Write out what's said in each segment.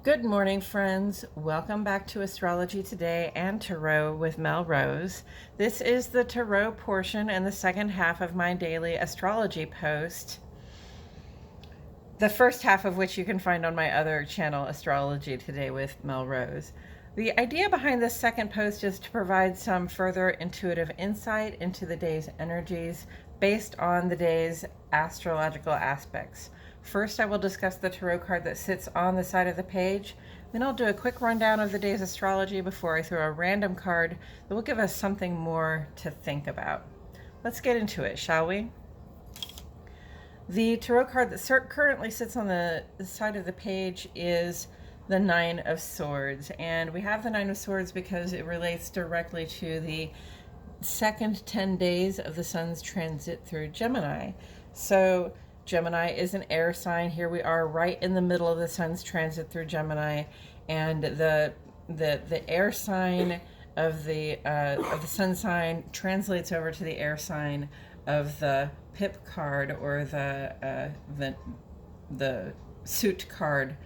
Good morning, friends. Welcome back to Astrology Today and Tarot with Mel Rose. This is the Tarot portion and the second half of my daily astrology post, the first half of which you can find on my other channel, Astrology Today with Mel Rose. The idea behind this second post is to provide some further intuitive insight into the day's energies based on the day's astrological aspects. First, I will discuss the tarot card that sits on the side of the page. Then I'll do a quick rundown of the day's astrology before I throw a random card that will give us something more to think about. Let's get into it, shall we? The tarot card that currently sits on the side of the page is the Nine of Swords. And we have the Nine of Swords because it relates directly to the second 10 days of the sun's transit through Gemini. So Gemini is an air sign. Here we are right in the middle of the sun's transit through Gemini, and the air sign of the sun sign translates over to the air sign of the pip card, or the suit card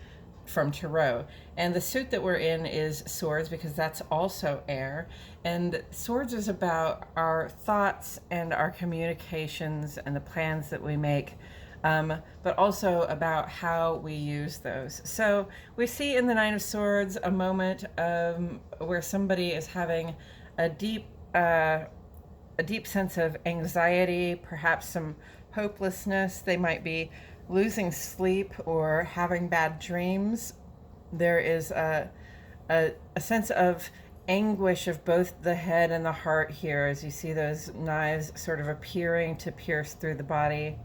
from tarot. And the suit that we're in is swords because that's also air, and swords is about our thoughts and our communications and the plans that we make, but also about how we use those. So we see in the Nine of Swords a moment where somebody is having a deep sense of anxiety, perhaps some hopelessness. They might be losing sleep or having bad dreams. There is a sense of anguish of both the head and the heart here, as you see those knives sort of appearing to pierce through the body,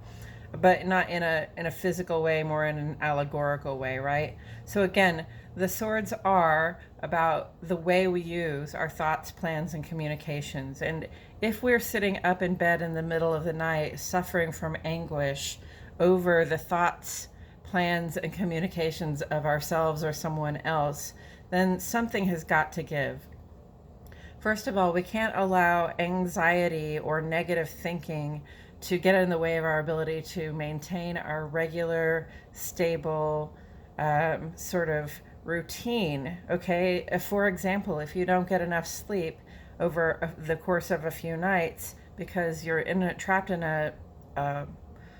but not in a physical way, more in an allegorical way, right? So again, the swords are about the way we use our thoughts, plans, and communications. And if we're sitting up in bed in the middle of the night suffering from anguish over the thoughts, plans, and communications of ourselves or someone else, then something has got to give. First of all, we can't allow anxiety or negative thinking to get in the way of our ability to maintain our regular, stable, sort of routine, okay? For example, if you don't get enough sleep over the course of a few nights because you're trapped in a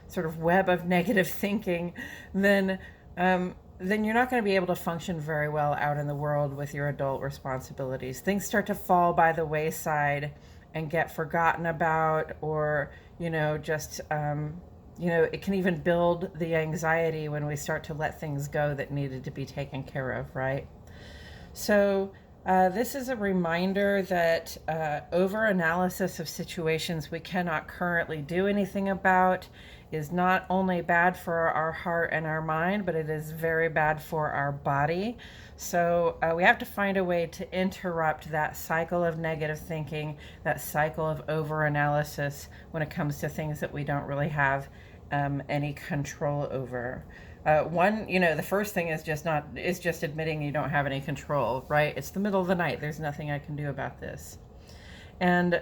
sort of web of negative thinking, then you're not going to be able to function very well out in the world with your adult responsibilities. Things start to fall by the wayside and get forgotten about, or just it can even build the anxiety when we start to let things go that needed to be taken care of, right? So this is a reminder that over-analysis of situations we cannot currently do anything about is not only bad for our heart and our mind, but it is very bad for our body. So we have to find a way to interrupt that cycle of negative thinking, that cycle of over-analysis when it comes to things that we don't really have any control over. The first thing is just admitting you don't have any control, right? It's the middle of the night. There's nothing I can do about this. And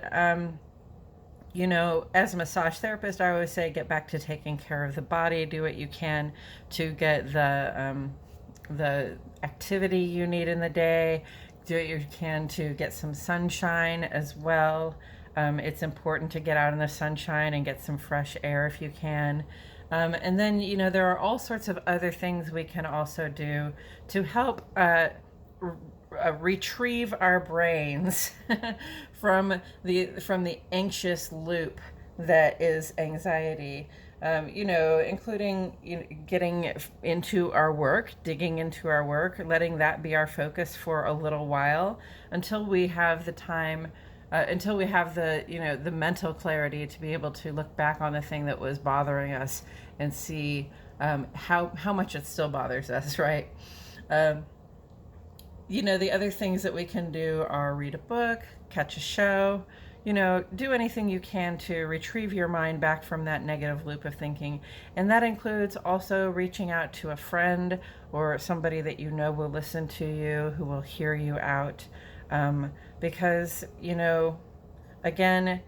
as a massage therapist, I always say get back to taking care of the body. Do what you can to get the activity you need in the day. Do what you can to get some sunshine as well. It's important to get out in the sunshine and get some fresh air if you can. And then, there are all sorts of other things we can also do to help retrieve our brains from the anxious loop that is anxiety. Including getting into our work, digging into our work, letting that be our focus for a little while until we have the time, until we have the mental clarity to be able to look back on the thing that was bothering us and see how much it still bothers us, right? The other things that we can do are read a book, catch a show, do anything you can to retrieve your mind back from that negative loop of thinking. And that includes also reaching out to a friend or somebody that will listen to you, who will hear you out. Because, again,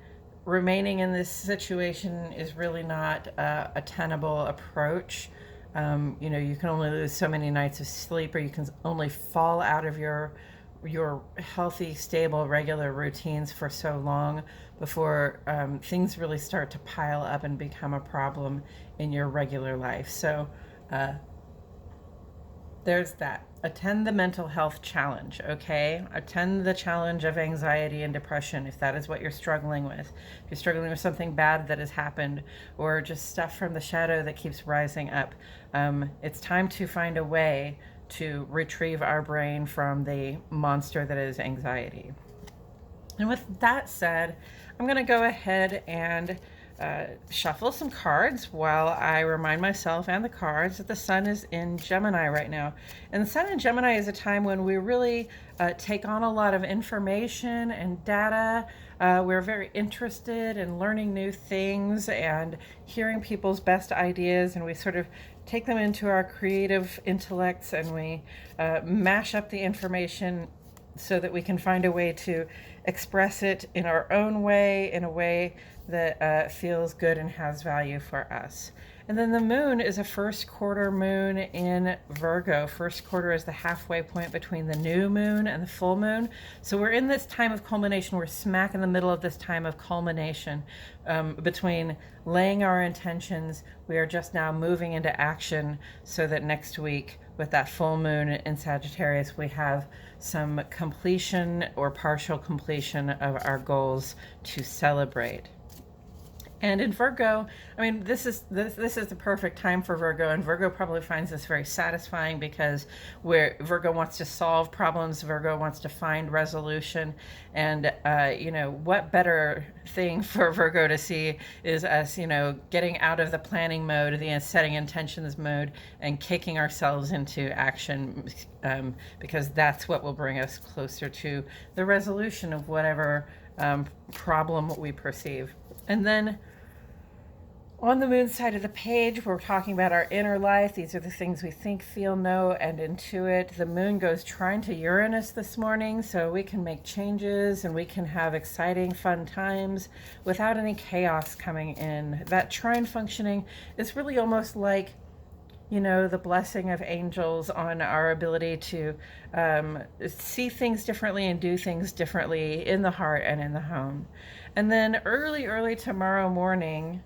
remaining in this situation is really not a tenable approach. You can only lose so many nights of sleep, or you can only fall out of your healthy, stable, regular routines for so long before things really start to pile up and become a problem in your regular life. So uh, there's that. Attend the mental health challenge, okay? Attend the challenge of anxiety and depression if that is what you're struggling with. If you're struggling with something bad that has happened, or just stuff from the shadow that keeps rising up, it's time to find a way to retrieve our brain from the monster that is anxiety. And with that said, I'm going to go ahead and shuffle some cards while I remind myself and the cards that the sun is in Gemini right now. And the sun in Gemini is a time when we really take on a lot of information and data. We're very interested in learning new things and hearing people's best ideas, and we sort of take them into our creative intellects, and we mash up the information so that we can find a way to express it in our own way, in a way that feels good and has value for us. And then the moon is a first quarter moon in Virgo. First quarter is the halfway point between the new moon and the full moon. So we're in this time of culmination. We're smack in the middle of this time of culmination between laying our intentions. We are just now moving into action so that next week, with that full moon in Sagittarius, we have some completion or partial completion of our goals to celebrate. And in Virgo, I mean, this is the perfect time for Virgo, and Virgo probably finds this very satisfying because Virgo wants to solve problems, Virgo wants to find resolution, and what better thing for Virgo to see is us, getting out of the planning mode, the setting intentions mode, and kicking ourselves into action, because that's what will bring us closer to the resolution of whatever problem we perceive. And then on the moon side of the page, we're talking about our inner life. These are the things we think, feel, know, and intuit. The moon goes trine to Uranus this morning, so we can make changes and we can have exciting, fun times without any chaos coming in. That trine functioning is really almost like, the blessing of angels on our ability to see things differently and do things differently in the heart and in the home. And then early tomorrow morning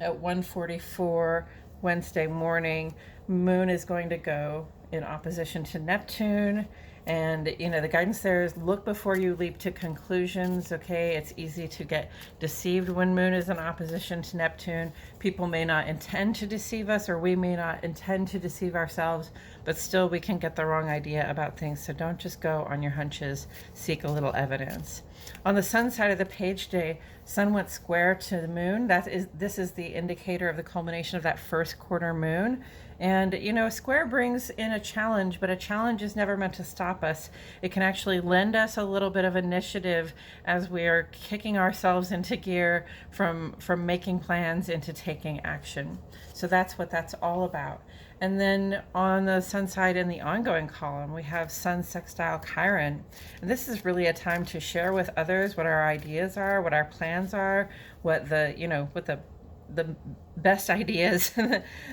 at 1:44 Wednesday morning, moon is going to go in opposition to Neptune. And, the guidance there is look before you leap to conclusions, okay? It's easy to get deceived when moon is in opposition to Neptune. People may not intend to deceive us, or we may not intend to deceive ourselves, but still we can get the wrong idea about things. So don't just go on your hunches, seek a little evidence. On the sun side of the page today, sun went square to the moon. This is the indicator of the culmination of that first quarter moon. And, a square brings in a challenge, but a challenge is never meant to stop us. It can actually lend us a little bit of initiative as we are kicking ourselves into gear from making plans into taking action. So that's what that's all about. And then on the sun side in the ongoing column, we have Sun sextile Chiron. And this is really a time to share with others what our ideas are, what our plans are, what the best ideas,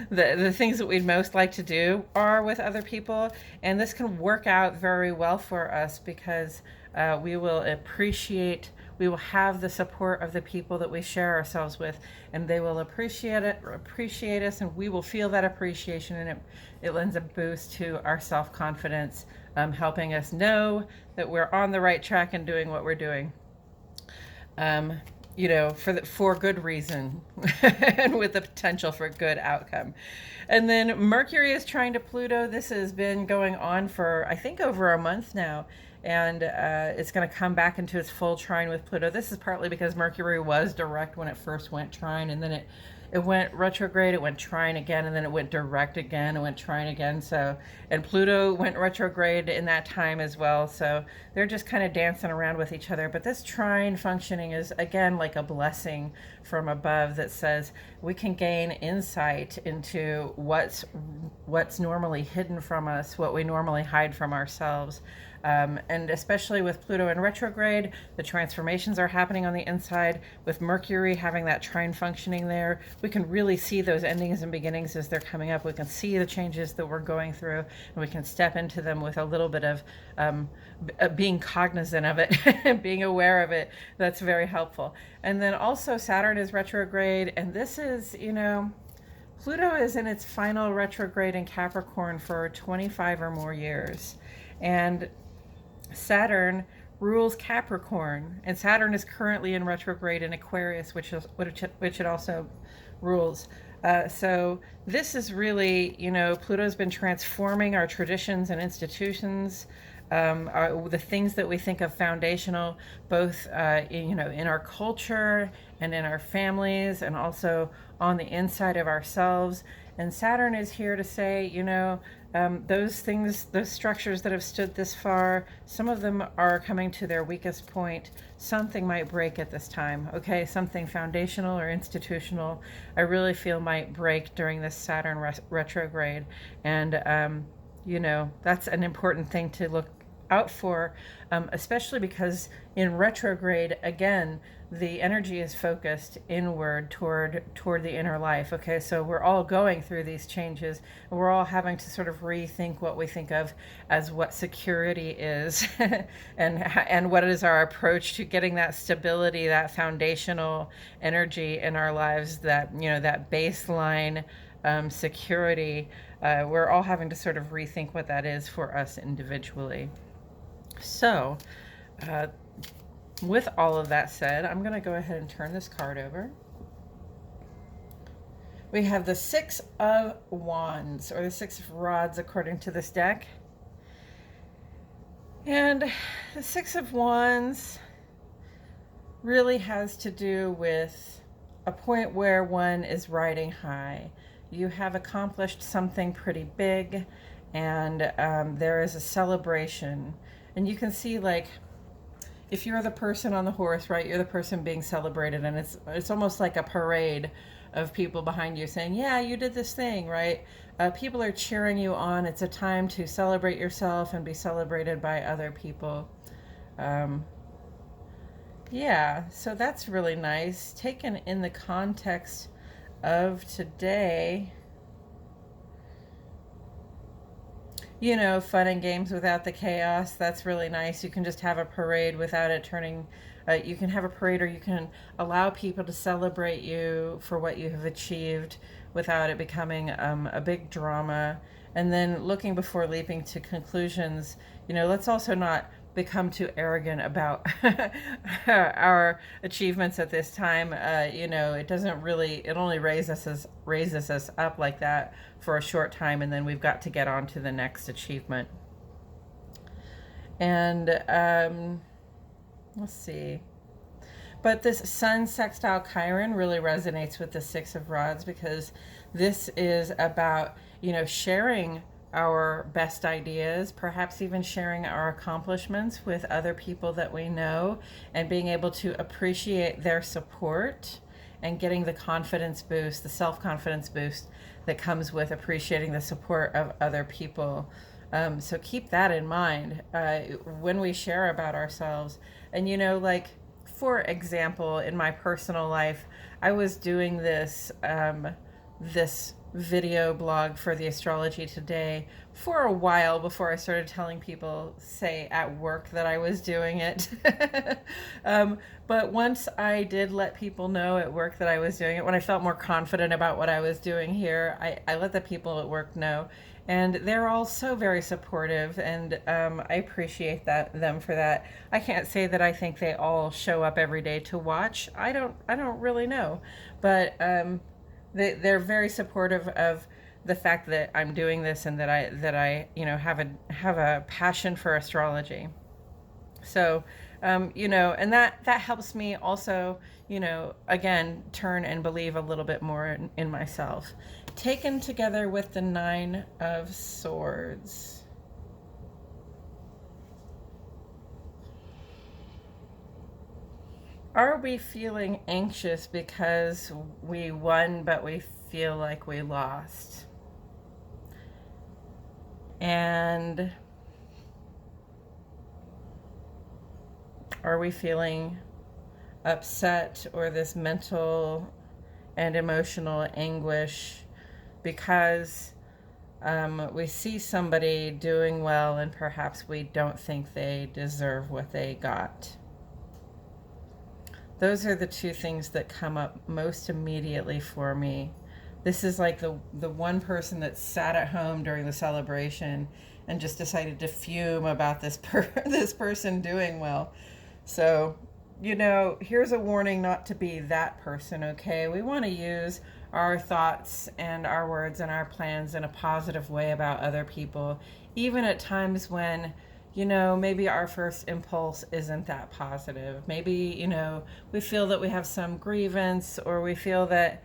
the things that we'd most like to do are with other people. And this can work out very well for us because we will have the support of the people that we share ourselves with, and they will appreciate us, and we will feel that appreciation, and it lends a boost to our self-confidence, helping us know that we're on the right track and doing what we're doing. For good reason and with the potential for good outcome. And then Mercury is trine to Pluto. This has been going on for, I think, over a month now. And it's going to come back into its full trine with Pluto. This is partly because Mercury was direct when it first went trine, and then it went retrograde, it went trine again, and then it went direct again, it went trine again. So, and Pluto went retrograde in that time as well. So they're just kind of dancing around with each other. But this trine functioning is, again, like a blessing from above that says we can gain insight into what's what's normally hidden from us, what we normally hide from ourselves. And especially with Pluto in retrograde, the transformations are happening on the inside. With Mercury having that trine functioning there, we can really see those endings and beginnings as they're coming up. We can see the changes that we're going through, and we can step into them with a little bit of being cognizant of it, being aware of it. That's very helpful. And then also Saturn is retrograde, and this is, Pluto is in its final retrograde in Capricorn for 25 or more years. And Saturn rules Capricorn, and Saturn is currently in retrograde in Aquarius, which it also rules. So this is really, Pluto's been transforming our traditions and institutions, the things that we think of foundational, both in our culture and in our families, and also on the inside of ourselves. And Saturn is here to say, those things, those structures that have stood this far, some of them are coming to their weakest point. Something might break at this time, okay? Something foundational or institutional, I really feel might break during this Saturn retrograde. And, that's an important thing to look out for, especially because in retrograde, again, the energy is focused inward toward the inner life. Okay, so we're all going through these changes, and we're all having to sort of rethink what we think of as what security is, and what is our approach to getting that stability, that foundational energy in our lives, that that baseline security. We're all having to sort of rethink what that is for us individually. So, with all of that said, I'm going to go ahead and turn this card over. We have the Six of Wands, or the Six of Rods, according to this deck. And the Six of Wands really has to do with a point where one is riding high. You have accomplished something pretty big, and there is a celebration. And you can see, like, if you're the person on the horse, right, you're the person being celebrated, and it's almost like a parade of people behind you saying, yeah, you did this thing, right? People are cheering you on. It's a time to celebrate yourself and be celebrated by other people. Yeah, so that's really nice. Taken in the context of today, fun and games without the chaos. That's really nice. You can just have a parade without it turning, you can have a parade, or you can allow people to celebrate you for what you have achieved without it becoming a big drama. And then looking before leaping to conclusions, let's also not become too arrogant about our achievements at this time. It doesn't really, it only raises us up like that for a short time, and then we've got to get on to the next achievement. And let's see. But this Sun sextile Chiron really resonates with the Six of Rods, because this is about, sharing our best ideas, perhaps even sharing our accomplishments with other people that we know, and being able to appreciate their support and getting the confidence boost, the self-confidence boost that comes with appreciating the support of other people. So keep that in mind when we share about ourselves. And like, for example, in my personal life, I was doing this this video blog for the Astrology Today for a while before I started telling people, say, at work, that I was doing it. But once I did let people know at work that I was doing it, when I felt more confident about what I was doing here, I let the people at work know. And they're all so very supportive, and I appreciate them for that. I can't say that I think they all show up every day to watch. I don't really know, but they're very supportive of the fact that I'm doing this, and that I have a passion for astrology. So and that helps me also, again, turn and believe a little bit more in myself. Taken together with the Nine of Swords. Are we feeling anxious because we won, but we feel like we lost? And are we feeling upset or this mental and emotional anguish because we see somebody doing well and perhaps we don't think they deserve what they got? Those are the two things that come up most immediately for me. This is like the one person that sat at home during the celebration and just decided to fume about this person doing well. So, here's a warning not to be that person, okay? We want to use our thoughts and our words and our plans in a positive way about other people, even at times when, maybe our first impulse isn't that positive. Maybe, we feel that we have some grievance, or we feel that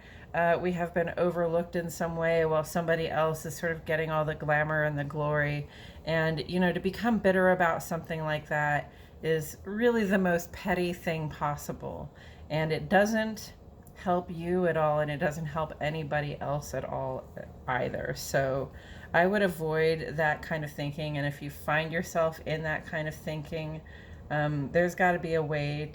we have been overlooked in some way while somebody else is sort of getting all the glamour and the glory. And, to become bitter about something like that is really the most petty thing possible. And it doesn't help you at all, and it doesn't help anybody else at all either. So I would avoid that kind of thinking. And if you find yourself in that kind of thinking, there's got to be a way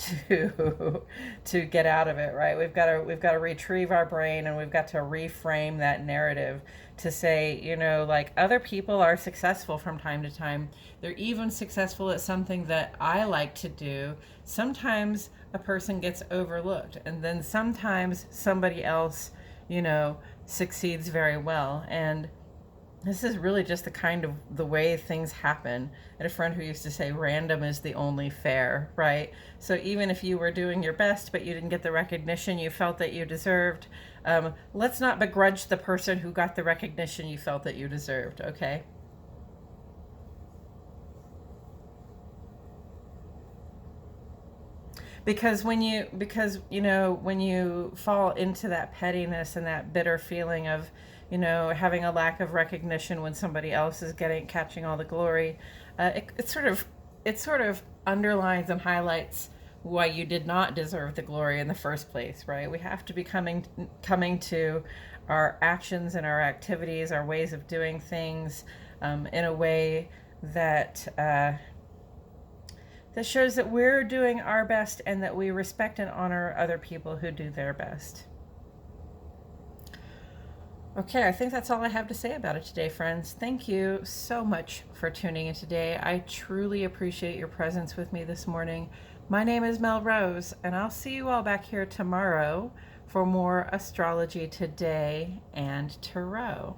to get out of it, right? We've got to retrieve our brain, and we've got to reframe that narrative to say, like, other people are successful from time to time. They're even successful at something that I like to do. Sometimes a person gets overlooked, and then sometimes somebody else, succeeds very well. And this is really just the way things happen. I had a friend who used to say random is the only fair, right? So even if you were doing your best but you didn't get the recognition you felt that you deserved, let's not begrudge the person who got the recognition you felt that you deserved, okay? Because when you fall into that pettiness and that bitter feeling of having a lack of recognition when somebody else is catching all the glory, it sort of underlines and highlights why you did not deserve the glory in the first place, right? We have to be coming to our actions and our activities, our ways of doing things, in a way that that shows that we're doing our best and that we respect and honor other people who do their best. Okay, I think that's all I have to say about it today, friends. Thank you so much for tuning in today. I truly appreciate your presence with me this morning. My name is Mel Rose, and I'll see you all back here tomorrow for more Astrology Today and Tarot.